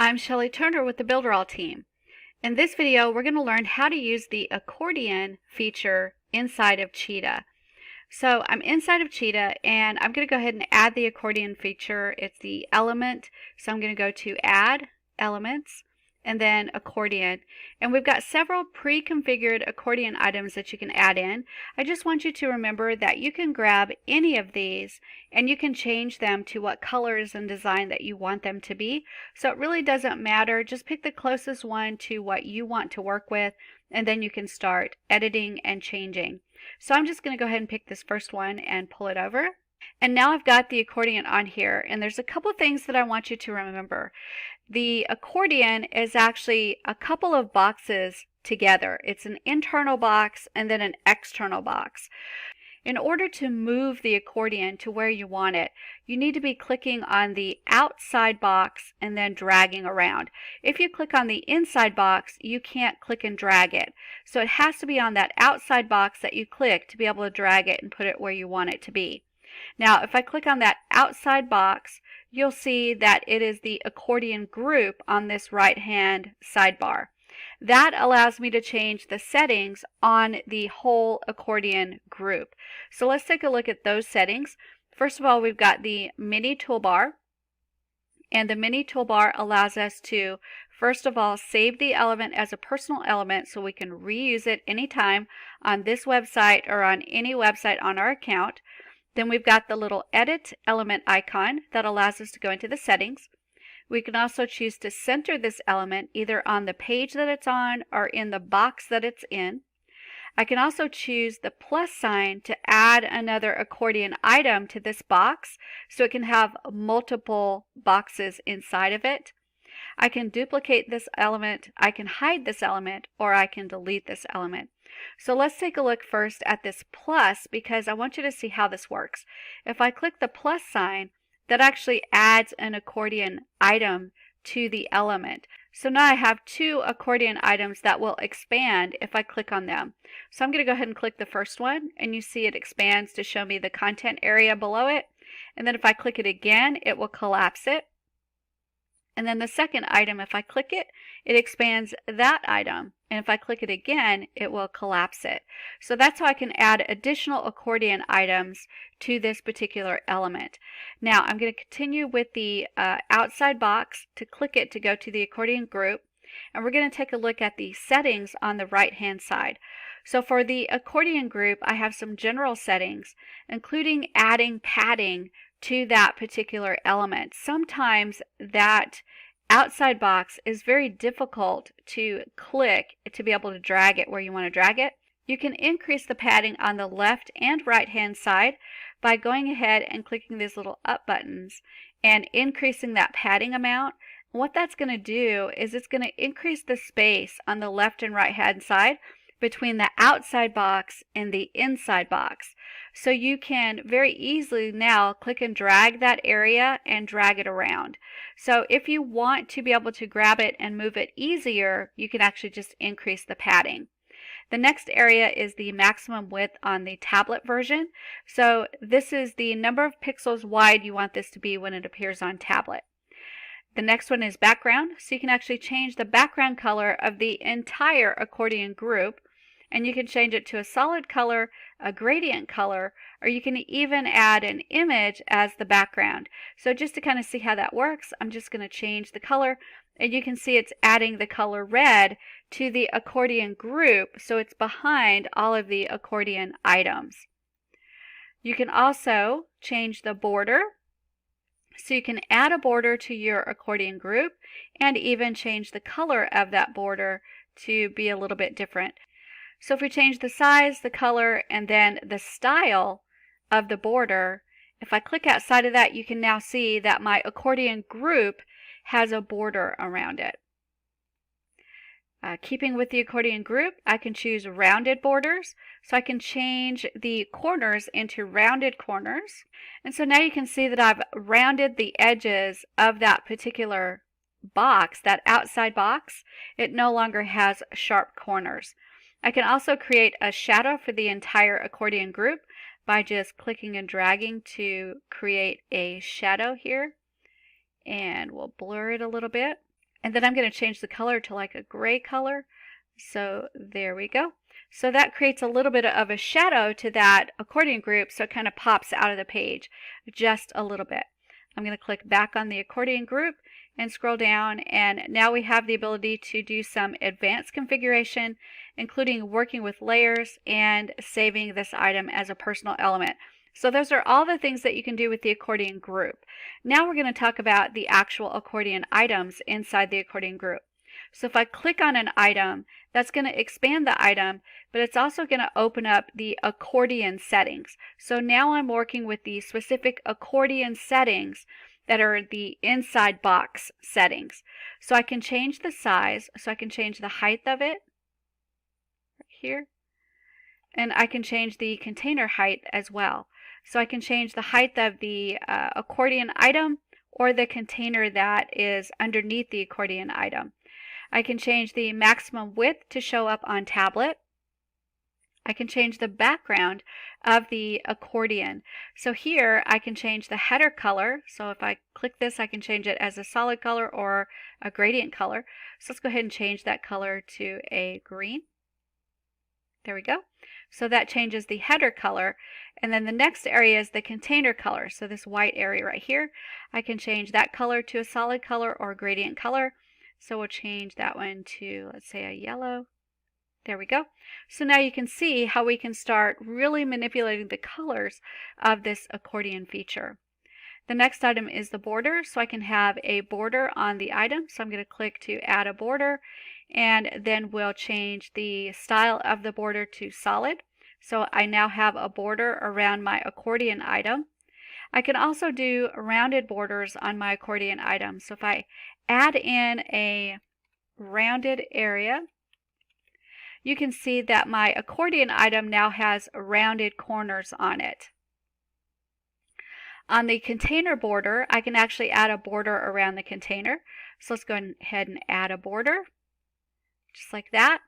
I'm Shelley Turner with the BUILDERALL team. In this video, we're going to learn how to use the accordion feature inside of Cheetah. So I'm inside of Cheetah and I'm going to go ahead and add the accordion feature. It's the element, so I'm going to go to Add, Elements, and then Accordion. And we've got several pre-configured accordion items that you can add in. I just want you to remember that you can grab any of these and you can change them to what colors and design that you want them to be. So it really doesn't matter. Just pick the closest one to what you want to work with, and then you can start editing and changing. So I'm just going to go ahead and pick this first one and pull it over. And now I've got the accordion on here, and there's a couple things that I want you to remember. The accordion is actually a couple of boxes together. It's an internal box and then an external box. In order to move the accordion to where you want it, you need to be clicking on the outside box and then dragging around. If you click on the inside box, you can't click and drag it. So it has to be on that outside box that you click to be able to drag it and put it where you want it to be. Now, if I click on that outside box, you'll see that it is the accordion group on this right-hand sidebar. That allows me to change the settings on the whole accordion group. So let's take a look at those settings. First of all, we've got the mini toolbar, and the mini toolbar allows us to, first of all, save the element as a personal element so we can reuse it anytime on this website or on any website on our account. Then we've got the little edit element icon that allows us to go into the settings. We can also choose to center this element either on the page that it's on or in the box that it's in. I can also choose the plus sign to add another accordion item to this box so it can have multiple boxes inside of it. I can duplicate this element, I can hide this element, or I can delete this element. So let's take a look first at this plus, because I want you to see how this works. If I click the plus sign, that actually adds an accordion item to the element. So now I have two accordion items that will expand if I click on them. So I'm going to go ahead and click the first one, and you see it expands to show me the content area below it. And then if I click it again, it will collapse it. And then the second item, if I click it, it expands that item. And if I click it again, it will collapse it. So that's how I can add additional accordion items to this particular element. Now I'm going to continue with the outside box to click it to go to the accordion group. And we're going to take a look at the settings on the right hand side. So for the accordion group, I have some general settings, including adding padding to that particular element. Sometimes that outside box is very difficult to click to be able to drag it where you want to drag it. You can increase the padding on the left and right hand side by going ahead and clicking these little up buttons and increasing that padding amount. What that's going to do is it's going to increase the space on the left and right hand side between the outside box and the inside box. So you can very easily now click and drag that area and drag it around. So if you want to be able to grab it and move it easier, you can actually just increase the padding. The next area is the maximum width on the tablet version. So this is the number of pixels wide you want this to be when it appears on tablet. The next one is background. So you can actually change the background color of the entire accordion group. And you can change it to a solid color, a gradient color, or you can even add an image as the background. So just to kind of see how that works, I'm just going to change the color, and you can see it's adding the color red to the accordion group, so it's behind all of the accordion items. You can also change the border. So you can add a border to your accordion group and even change the color of that border to be a little bit different. So if we change the size, the color, and then the style of the border, if I click outside of that, you can now see that my accordion group has a border around it. Keeping with the accordion group, I can choose rounded borders. So I can change the corners into rounded corners. And so now you can see that I've rounded the edges of that particular box, that outside box. It no longer has sharp corners. I can also create a shadow for the entire accordion group by just clicking and dragging to create a shadow here. And we'll blur it a little bit. And then I'm going to change the color to like a gray color. So there we go. So that creates a little bit of a shadow to that accordion group, so it kind of pops out of the page just a little bit. I'm going to click back on the accordion group and scroll down, and now we have the ability to do some advanced configuration, including working with layers and saving this item as a personal element. So those are all the things that you can do with the accordion group. Now we're going to talk about the actual accordion items inside the accordion group. So if I click on an item, that's going to expand the item, but it's also going to open up the accordion settings. So now I'm working with the specific accordion settings that are the inside box settings. So I can change the size, so I can change the height of it right here, and I can change the container height as well. So I can change the height of the accordion item or the container that is underneath the accordion item. I can change the maximum width to show up on tablet. I can change the background of the accordion. So here I can change the header color. So if I click this, I can change it as a solid color or a gradient color. So let's go ahead and change that color to a green. There we go. So that changes the header color. And then the next area is the container color. So this white area right here, I can change that color to a solid color or a gradient color. So we'll change that one to, let's say, a yellow. There we go. So now you can see how we can start really manipulating the colors of this accordion feature. The next item is the border. So I can have a border on the item. So I'm going to click to add a border, and then we'll change the style of the border to solid. So I now have a border around my accordion item. I can also do rounded borders on my accordion item. So if I add in a rounded area, you can see that my accordion item now has rounded corners on it. On the container border, I can actually add a border around the container. So let's go ahead and add a border, just like that.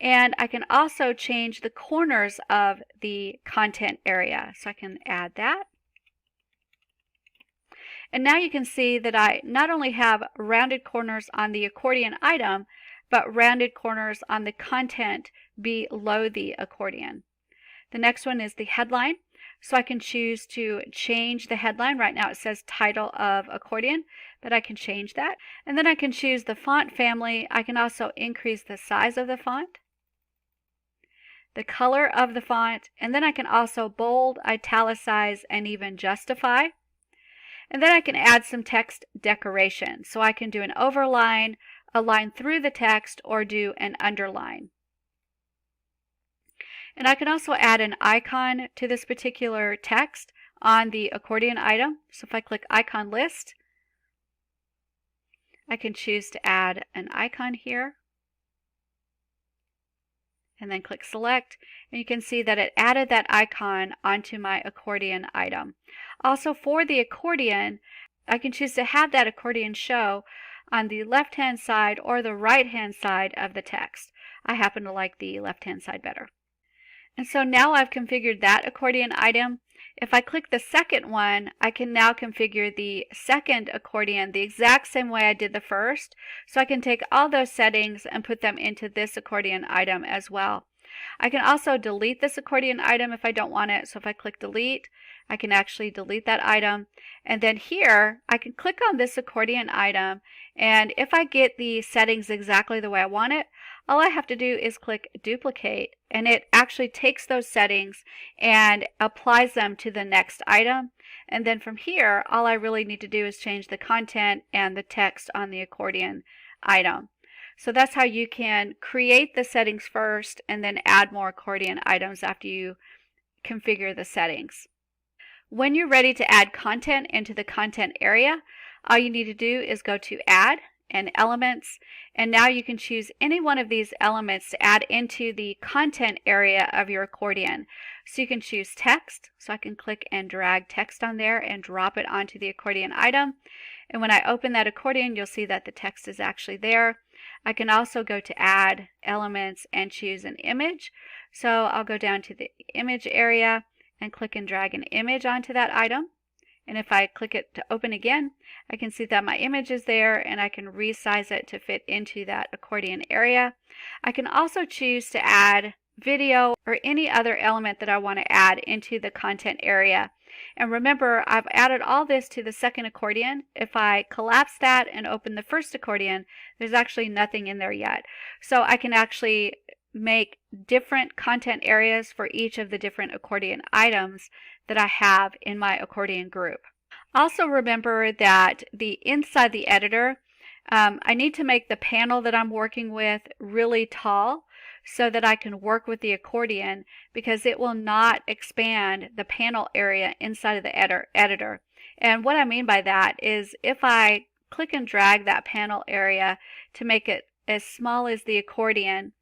And I can also change the corners of the content area. So I can add that. And now you can see that I not only have rounded corners on the accordion item, but rounded corners on the content below the accordion. The next one is the headline. So I can choose to change the headline. Right now it says title of accordion, but I can change that. And then I can choose the font family. I can also increase the size of the font, the color of the font, and then I can also bold, italicize, and even justify. And then I can add some text decoration. So I can do an overline, a line through the text, or do an underline. And I can also add an icon to this particular text on the accordion item. So if I click icon list, I can choose to add an icon here, and then click select, and you can see that it added that icon onto my accordion item. Also for the accordion, I can choose to have that accordion show on the left-hand side or the right-hand side of the text. I happen to like the left-hand side better. And so now I've configured that accordion item. If I click the second one, I can now configure the second accordion the exact same way I did the first. So I can take all those settings and put them into this accordion item as well. I can also delete this accordion item if I don't want it. So if I click delete, I can actually delete that item. And then here, I can click on this accordion item, and if I get the settings exactly the way I want it, all I have to do is click duplicate, and it actually takes those settings and applies them to the next item. And then from here, all I really need to do is change the content and the text on the accordion item. So that's how you can create the settings first and then add more accordion items after you configure the settings. When you're ready to add content into the content area, all you need to do is go to Add and Elements, and now you can choose any one of these elements to add into the content area of your accordion. So you can choose text, so I can click and drag text on there and drop it onto the accordion item. And when I open that accordion, you'll see that the text is actually there. I can also go to Add, Elements, and choose an image. So I'll go down to the image area and click and drag an image onto that item. And if I click it to open again, I can see that my image is there and I can resize it to fit into that accordion area. I can also choose to add video or any other element that I want to add into the content area. And remember, I've added all this to the second accordion. If I collapse that and open the first accordion, there's actually nothing in there yet. So I can actually make different content areas for each of the different accordion items that I have in my accordion group. Also remember that inside the editor, I need to make the panel that I'm working with really tall so that I can work with the accordion, because it will not expand the panel area inside of the editor. And what I mean by that is if I click and drag that panel area to make it as small as the accordion,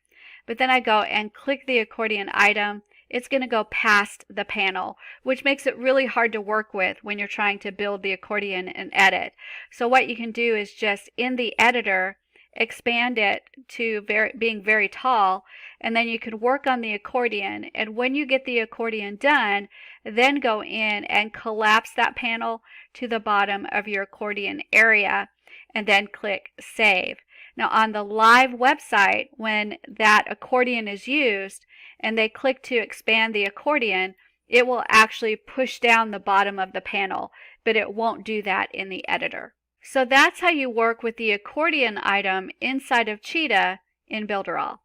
but then I go and click the accordion item, it's going to go past the panel, which makes it really hard to work with when you're trying to build the accordion and edit. So what you can do is just in the editor, expand it to being very tall, and then you can work on the accordion. And when you get the accordion done, then go in and collapse that panel to the bottom of your accordion area, and then click Save. Now on the live website, when that accordion is used and they click to expand the accordion, it will actually push down the bottom of the panel, but it won't do that in the editor. So that's how you work with the accordion item inside of Cheetah in BuilderAll.